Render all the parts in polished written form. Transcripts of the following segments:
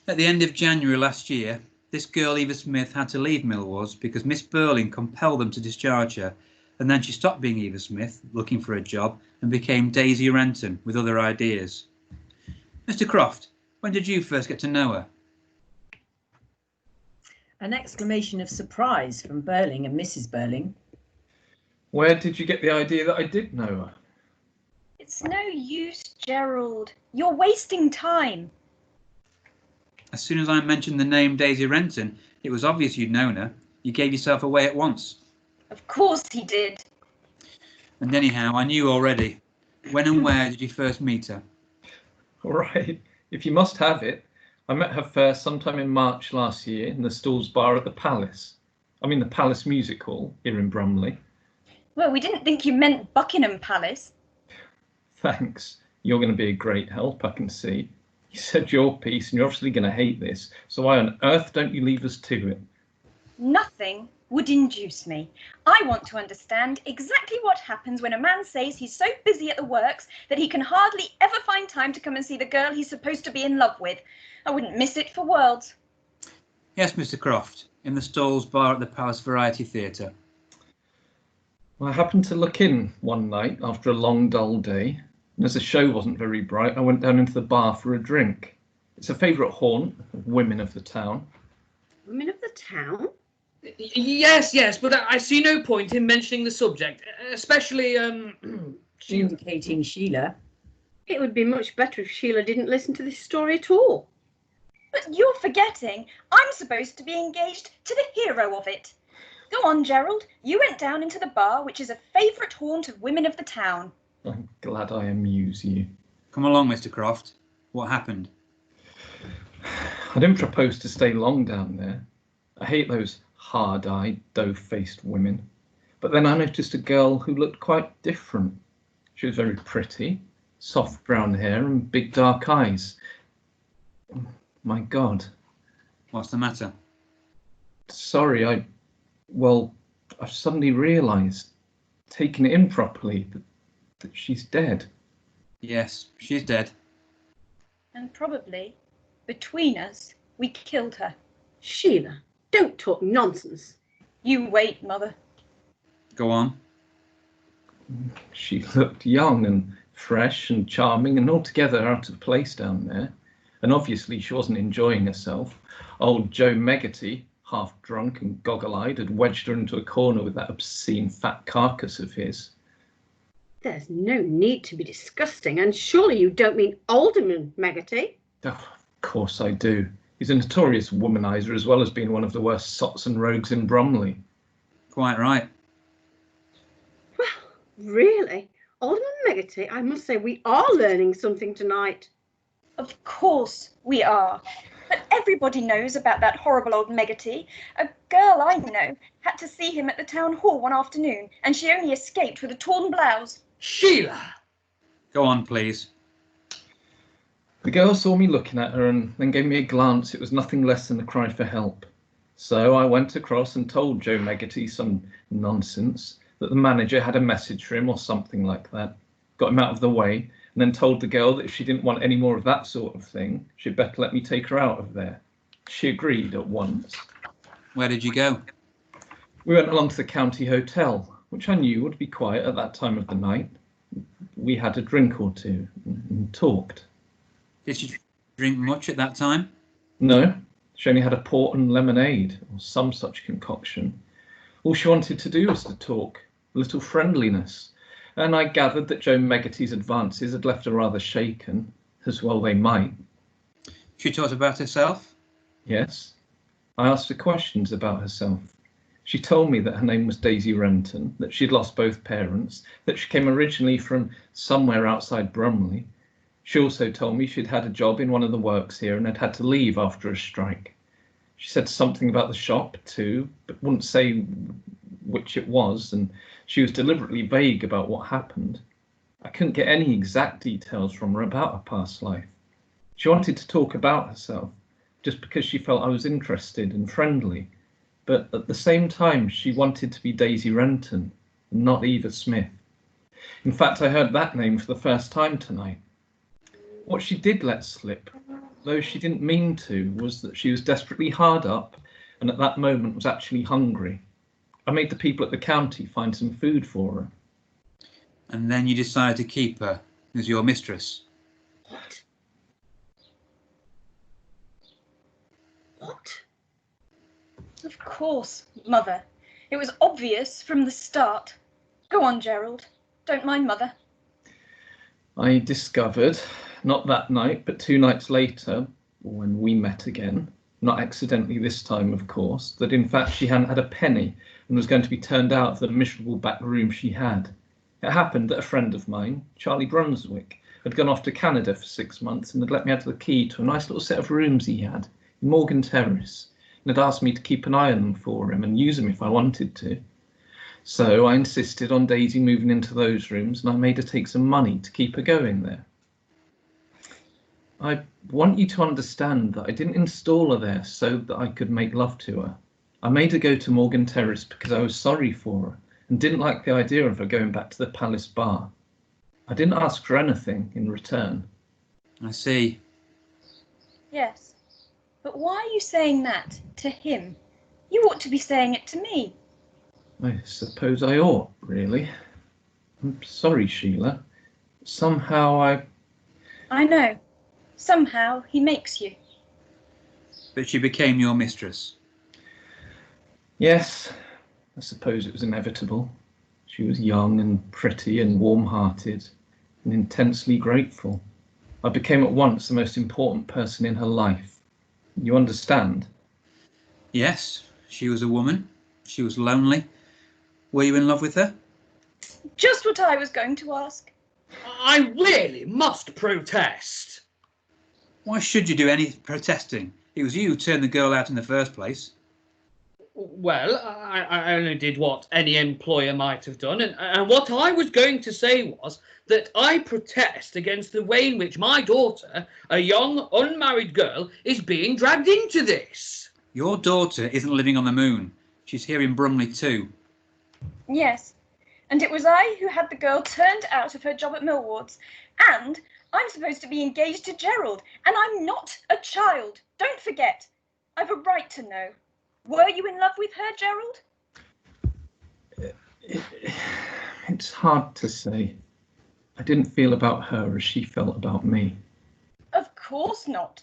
At the end of January last year, this girl Eva Smith had to leave Millwars because Miss Burling compelled them to discharge her, and then she stopped being Eva Smith, looking for a job, and became Daisy Renton with other ideas. Mr. Croft, when did you first get to know her? An exclamation of surprise from Burling and Mrs. Burling. Where did you get the idea that I did know her? It's no use, Gerald. You're wasting time. As soon as I mentioned the name Daisy Renton, it was obvious you'd known her. You gave yourself away at once. Of course he did. And anyhow, I knew already. When and where did you first meet her? All right, if you must have it, I met her first sometime in March last year in the Stalls Bar at the Palace. I mean the Palace Music Hall here in Bromley. Well, we didn't think you meant Buckingham Palace. Thanks. You're going to be a great help, I can see. You said your piece and you're obviously going to hate this, so why on earth don't you leave us to it? Nothing would induce me. I want to understand exactly what happens when a man says he's so busy at the works that he can hardly ever find time to come and see the girl he's supposed to be in love with. I wouldn't miss it for worlds. Yes, Mr. Croft, in the Stalls Bar at the Palace Variety Theatre. Well, I happened to look in one night after a long, dull day, and as the show wasn't very bright, I went down into the bar for a drink. It's a favourite haunt of women of the town. Women of the town? Yes, but I see no point in mentioning the subject, especially, Indicating Sheila. It would be much better if Sheila didn't listen to this story at all. But you're forgetting I'm supposed to be engaged to the hero of it. Go on, Gerald. You went down into the bar, which is a favourite haunt of women of the town. I'm glad I amuse you. Come along, Mr. Croft. What happened? I didn't propose to stay long down there. I hate those hard-eyed, dough-faced women. But then I noticed a girl who looked quite different. She was very pretty, soft brown hair and big dark eyes. My God. What's the matter? Sorry, I've suddenly realised, taken it in properly, that she's dead. Yes, she's dead. And probably, between us, we killed her. Sheila, don't talk nonsense. You wait, Mother. Go on. She looked young and fresh and charming and altogether out of place down there. And obviously she wasn't enjoying herself. Old Joe Meggerty, half drunk and goggle-eyed, had wedged her into a corner with that obscene fat carcass of his. There's no need to be disgusting, and surely you don't mean Alderman Meggerty? Oh, of course I do. He's a notorious womanizer as well as being one of the worst sots and rogues in Bromley. Quite right. Well, really? Alderman Meggerty, I must say we are learning something tonight. Of course we are. But everybody knows about that horrible old Meggerty. A girl I know had to see him at the town hall one afternoon, and she only escaped with a torn blouse. Sheila! Go on, please. The girl saw me looking at her and then gave me a glance. It was nothing less than a cry for help. So I went across and told Joe Meggerty some nonsense, that the manager had a message for him or something like that. Got him out of the way, and then told the girl that if she didn't want any more of that sort of thing, she'd better let me take her out of there. She agreed at once. Where did you go? We went along to the county hotel, which I knew would be quiet at that time of the night. We had a drink or two and talked. Did she drink much at that time? No, she only had a port and lemonade, or some such concoction. All she wanted to do was to talk, a little friendliness. And I gathered that Joe Meggerty's advances had left her rather shaken, as well they might. She talked about herself? Yes. I asked her questions about herself. She told me that her name was Daisy Renton, that she'd lost both parents, that she came originally from somewhere outside Bromley. She also told me she'd had a job in one of the works here and had to leave after a strike. She said something about the shop too, but wouldn't say which it was, and she was deliberately vague about what happened. I couldn't get any exact details from her about her past life. She wanted to talk about herself, just because she felt I was interested and friendly, but at the same time she wanted to be Daisy Renton, and not Eva Smith. In fact, I heard that name for the first time tonight. What she did let slip though she didn't mean to, was that she was desperately hard up and at that moment was actually hungry. I made the people at the county find some food for her. And then you decided to keep her as your mistress. What? What? Of course, Mother. It was obvious from the start. Go on, Gerald. Don't mind Mother. I discovered, not that night, but 2 nights later, when we met again, not accidentally this time, of course, that in fact she hadn't had a penny and was going to be turned out of the miserable back room she had. It happened that a friend of mine, Charlie Brunswick, had gone off to Canada for 6 months and had let me have the key to a nice little set of rooms he had in Morgan Terrace, and had asked me to keep an eye on them for him and use them if I wanted to. So I insisted on Daisy moving into those rooms, and I made her take some money to keep her going there. I want you to understand that I didn't install her there so that I could make love to her. I made her go to Morgan Terrace because I was sorry for her and didn't like the idea of her going back to the Palace Bar. I didn't ask for anything in return. I see. Yes. But why are you saying that to him? You ought to be saying it to me. I suppose I ought, really. I'm sorry, Sheila. Somehow I know. Somehow he makes you. But she became your mistress. Yes, I suppose it was inevitable. She was young and pretty and warm-hearted and intensely grateful. I became at once the most important person in her life. You understand? Yes, she was a woman. She was lonely. Were you in love with her? Just what I was going to ask. I really must protest. Why should you do any protesting? It was you who turned the girl out in the first place. Well, I only did what any employer might have done, and what I was going to say was that I protest against the way in which my daughter, a young, unmarried girl, is being dragged into this. Your daughter isn't living on the moon. She's here in Brumley too. Yes. And it was I who had the girl turned out of her job at Millwards. And I'm supposed to be engaged to Gerald, and I'm not a child. Don't forget. I've a right to know. Were you in love with her, Gerald? It's hard to say. I didn't feel about her as she felt about me. Of course not.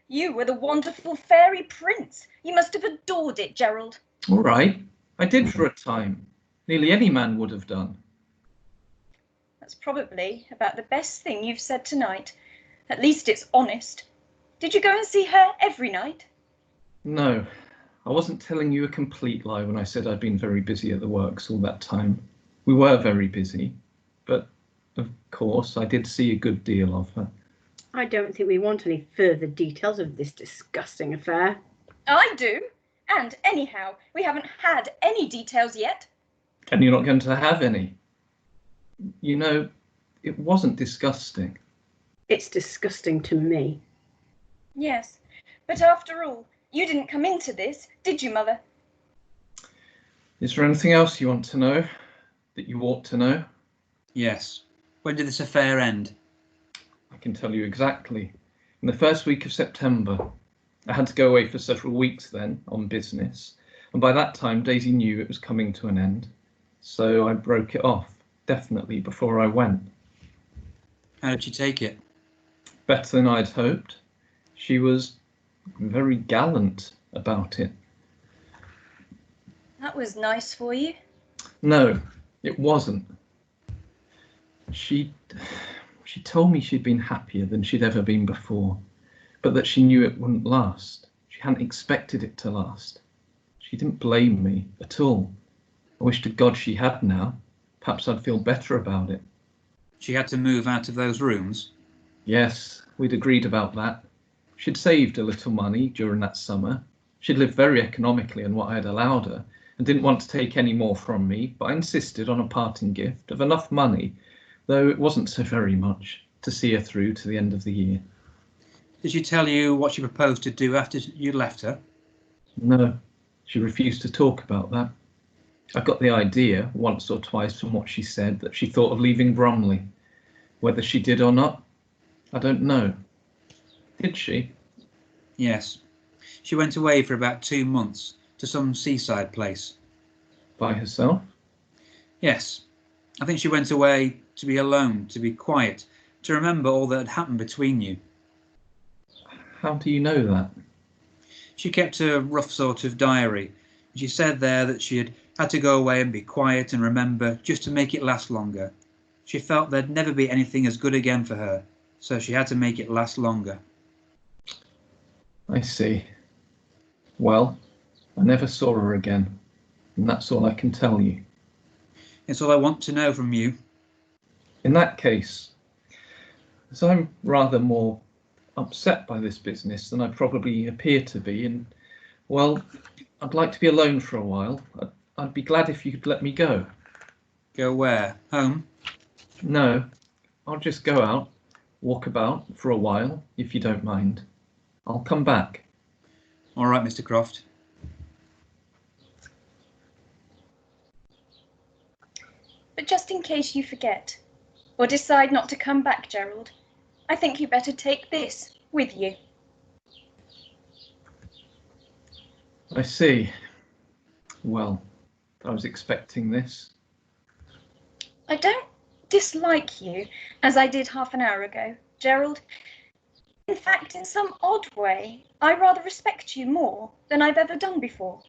You were the wonderful fairy prince. You must have adored it, Gerald. All right, I did for a time. Nearly any man would have done. That's probably about the best thing you've said tonight. At least it's honest. Did you go and see her every night? No, I wasn't telling you a complete lie when I said I'd been very busy at the works all that time. We were very busy, but of course I did see a good deal of her. I don't think we want any further details of this disgusting affair. I do. And anyhow, we haven't had any details yet. And you're not going to have any. You know, it wasn't disgusting. It's disgusting to me. Yes, but after all, you didn't come into this, did you, Mother? Is there anything else you want to know that you ought to know? Yes. When did this affair end? I can tell you exactly. In the first week of September. I had to go away for several weeks then on business, and by that time Daisy knew it was coming to an end. So I broke it off, definitely, before I went. How did she take it? Better than I'd hoped. She was very gallant about it. That was nice for you. No, it wasn't. She told me she'd been happier than she'd ever been before, but that she knew it wouldn't last. She hadn't expected it to last. She didn't blame me at all. I wish to God she had now. Perhaps I'd feel better about it. She had to move out of those rooms? Yes, we'd agreed about that. She'd saved a little money during that summer. She'd lived very economically on what I had allowed her and didn't want to take any more from me, but I insisted on a parting gift of enough money, though it wasn't so very much, to see her through to the end of the year. Did she tell you what she proposed to do after you left her? No, she refused to talk about that. I got the idea, once or twice from what she said, that she thought of leaving Bromley. Whether she did or not, I don't know. Did she? Yes. She went away for about 2 months to some seaside place. By herself? Yes. I think she went away to be alone, to be quiet, to remember all that had happened between you. How do you know that? She kept a rough sort of diary. She said there that she had to go away and be quiet and remember just to make it last longer. She felt there'd never be anything as good again for her, so she had to make it last longer. I see. Well, I never saw her again, and that's all I can tell you. It's all I want to know from you. In that case, as I'm rather more upset by this business than I probably appear to be, and, well, I'd like to be alone for a while. I'd be glad if you could let me go. Go where? Home? No, I'll just go out, walk about for a while, if you don't mind. I'll come back. All right, Mr. Croft. But just in case you forget, or decide not to come back, Gerald, I think you better take this with you. I see. Well, I was expecting this. I don't dislike you, as I did half an hour ago, Gerald. In fact, in some odd way, I rather respect you more than I've ever done before.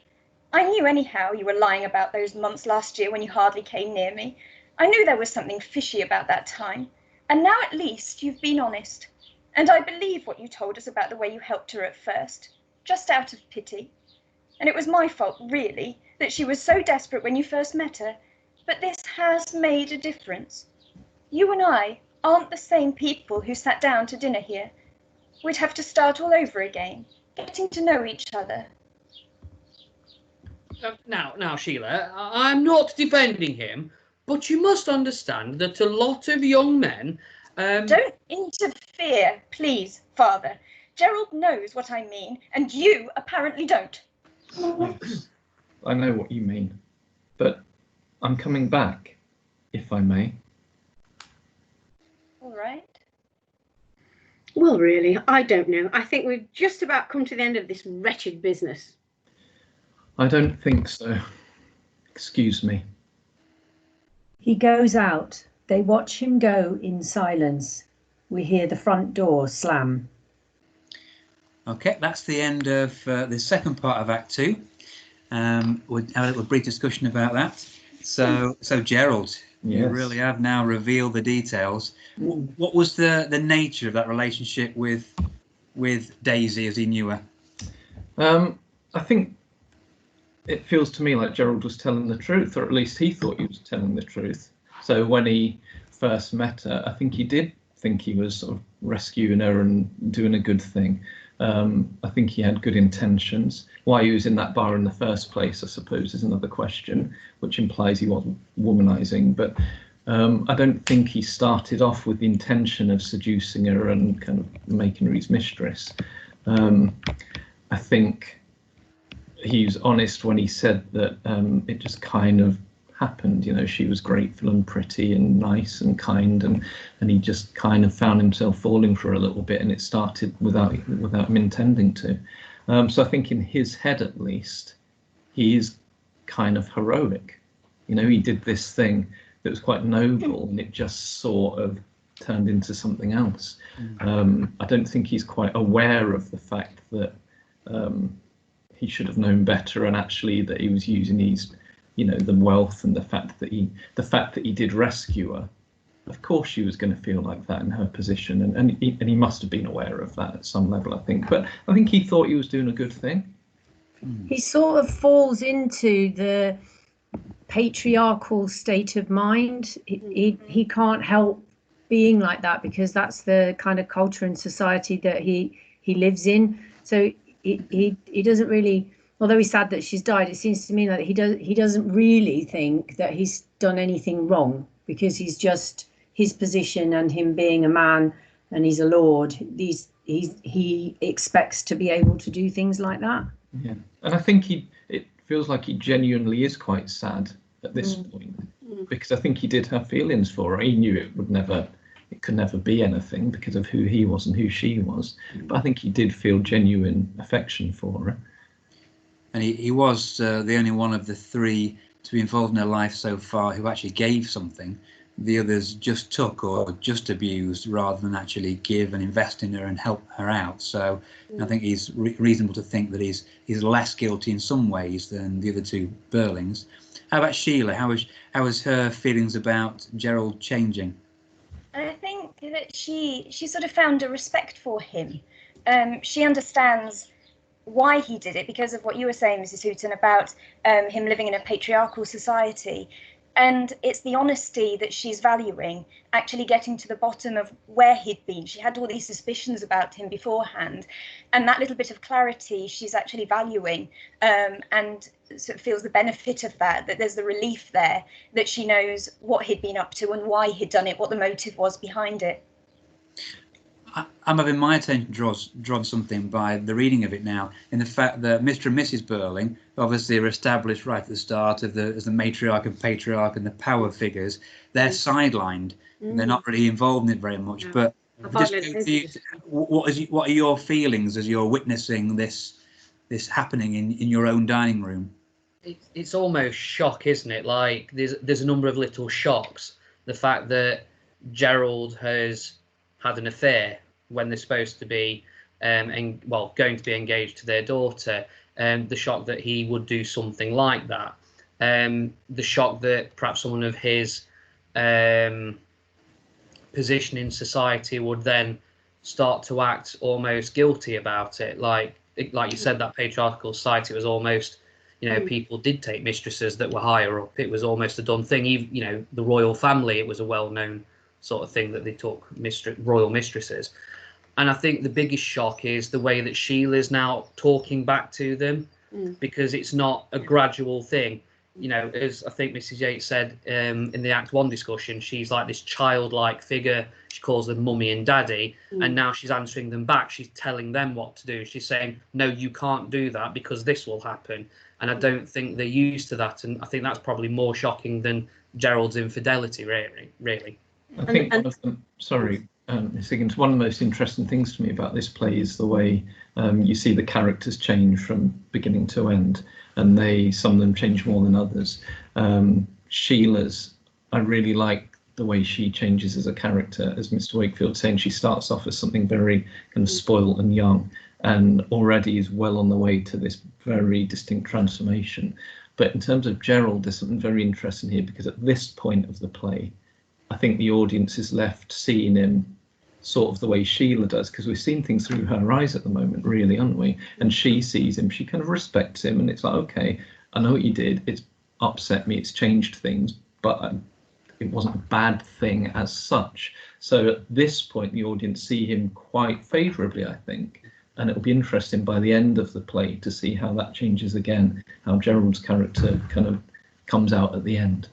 I knew anyhow you were lying about those months last year when you hardly came near me. I knew there was something fishy about that time. And now at least you've been honest. And I believe what you told us about the way you helped her at first, just out of pity. And it was my fault, really, that she was so desperate when you first met her. But this has made a difference. You and I aren't the same people who sat down to dinner here. We'd have to start all over again, getting to know each other. Now, Sheila, I'm not defending him, but you must understand that a lot of young men... Don't interfere, please, Father. Gerald knows what I mean, and you apparently don't. Yes, I know what you mean, but I'm coming back, if I may. All right. Well, really, I don't know. I think we've just about come to the end of this wretched business. I don't think so. Excuse me. He goes out. They watch him go in silence. We hear the front door slam. Okay, that's the end of the second part of Act 2. We'll have a little brief discussion about that. So Gerald, you Yes. really have now revealed the details. What was the nature of that relationship with Daisy as he knew her? I think it feels to me like Gerald was telling the truth, or at least he thought he was telling the truth. So when he first met her, I think he did think he was sort of rescuing her and doing a good thing. I think he had good intentions. Why he was in that bar in the first place, I suppose, is another question, which implies he wasn't womanizing. But I don't think he started off with the intention of seducing her and kind of making her his mistress. I think he was honest when he said that it just kind of happened. You know, she was grateful and pretty and nice and kind, and he just kind of found himself falling for her a little bit, and it started without him intending to. So I think in his head, at least, he is kind of heroic. You know, he did this thing that was quite noble, and it just sort of turned into something else. I don't think he's quite aware of the fact that he should have known better, and actually that he was using his, you know, the wealth and the fact that he did rescue her. Of course she was going to feel like that in her position, and he must have been aware of that at some level, I think. But I think he thought he was doing a good thing. He sort of falls into the patriarchal state of mind. He can't help being like that because that's the kind of culture and society that he lives in. So he doesn't really, although he's sad that she's died, it seems to me that he doesn't really think that he's done anything wrong, because he's just his position and him being a man and he's a lord. He expects to be able to do things like that. Yeah, and I think it feels like he genuinely is quite sad at this point, because I think he did have feelings for her. He knew it would never it could never be anything because of who he was and who she was. But I think he did feel genuine affection for her. And he was the only one of the three to be involved in her life so far who actually gave something. The others just took or just abused rather than actually give and invest in her and help her out. So I think he's reasonable to think that he's less guilty in some ways than the other two Burlings. How about Sheila? How was her feelings about Gerald changing? I think that she sort of found a respect for him. She understands why he did it because of what you were saying, Mrs. Hooton, about him living in a patriarchal society. And it's the honesty that she's valuing, actually getting to the bottom of where he'd been. She had all these suspicions about him beforehand, and that little bit of clarity she's actually valuing, and sort of feels the benefit of that there's the relief there, that she knows what he'd been up to and why he'd done it, what the motive was behind it. I'm having my attention drawn something by the reading of it now, in the fact that Mr. and Mrs. Burling obviously are established right at the start as the matriarch and patriarch and the power figures. They're sidelined. They're not really involved in it very much. But just what are your feelings as you're witnessing this happening in your own dining room? It's almost shock, isn't it? Like there's a number of little shocks. The fact that Gerald has had an affair when they're supposed to be going to be engaged to their daughter, the shock that he would do something like that, the shock that perhaps someone of his position in society would then start to act almost guilty about it. Like you said, that patriarchal society was almost, people did take mistresses that were higher up. It was almost a done thing. Even, the royal family, it was a well-known sort of thing that they took royal mistresses. And I think the biggest shock is the way that Sheila's now talking back to them, because it's not a gradual thing. As I think Mrs. Yates said in the Act 1 discussion, she's like this childlike figure. She calls them mummy and daddy, and now she's answering them back. She's telling them what to do. She's saying, no, you can't do that because this will happen. And I don't think they're used to that. And I think that's probably more shocking than Gerald's infidelity, really. I think one of them, one of the most interesting things to me about this play is the way you see the characters change from beginning to end, and some of them change more than others. Sheila's, I really like the way she changes as a character. As Mr. Wakefield saying, she starts off as something very kind of spoiled and young, and already is well on the way to this very distinct transformation. But in terms of Gerald, there's something very interesting here, because at this point of the play, I think the audience is left seeing him sort of the way Sheila does, because we've seen things through her eyes at the moment, really, aren't we? And she sees him, she kind of respects him, and it's like, okay, I know what you did, it's upset me, it's changed things, but it wasn't a bad thing as such. So at this point, the audience see him quite favourably, I think, and it'll be interesting by the end of the play to see how that changes again, how Gerald's character kind of comes out at the end.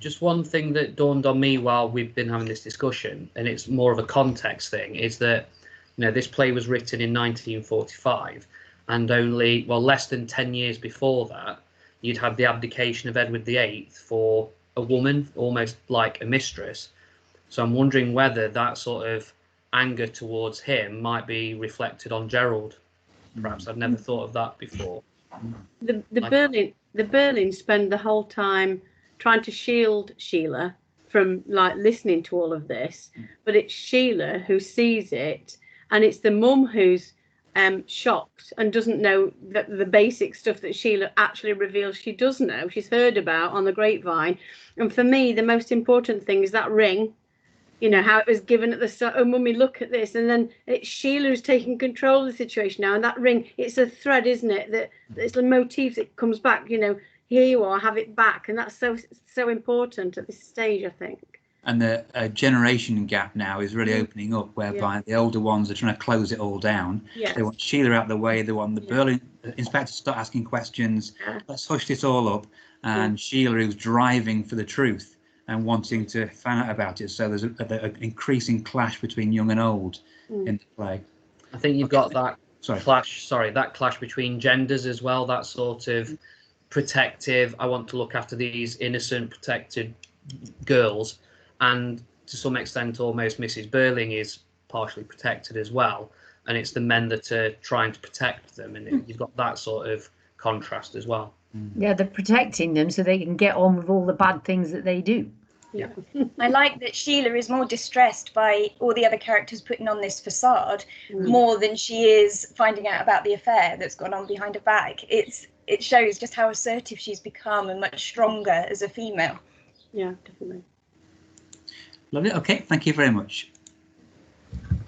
Just one thing that dawned on me while we've been having this discussion, and it's more of a context thing, is that this play was written in 1945, and only less than 10 years before that, you'd had the abdication of Edward VIII for a woman, almost like a mistress. So I'm wondering whether that sort of anger towards him might be reflected on Gerald. Perhaps I'd never thought of that before. The Burlings spend the whole time trying to shield Sheila from listening to all of this, but it's Sheila who sees it, and it's the mum who's shocked and doesn't know the basic stuff that Sheila actually reveals she does know, she's heard about on the grapevine. And for me, the most important thing is that ring, how it was given at the start. Oh, mummy, look at this. And then it's Sheila who's taking control of the situation now, and that ring, it's a thread, isn't it, that it's the motif that comes back, here you are, have it back. And that's so important at this stage, I think. And the generation gap now is really opening up, whereby the older ones are trying to close it all down. They want Sheila out of the way. They want the Berlin inspector to start asking questions. Let's hush this all up. And Sheila, who's driving for the truth and wanting to find out about it. So there's an increasing clash between young and old in the play. I think you've got that clash between genders as well. That sort of protective, I want to look after these innocent, protected girls, and to some extent, almost Mrs. Burling is partially protected as well, and it's the men that are trying to protect them, and you've got that sort of contrast as well. Yeah, they're protecting them so they can get on with all the bad things that they do. Yeah. I like that Sheila is more distressed by all the other characters putting on this facade Mm. more than she is finding out about the affair that's gone on behind her back. It shows just how assertive she's become and much stronger as a female. Yeah, definitely. Lovely. Okay, thank you very much.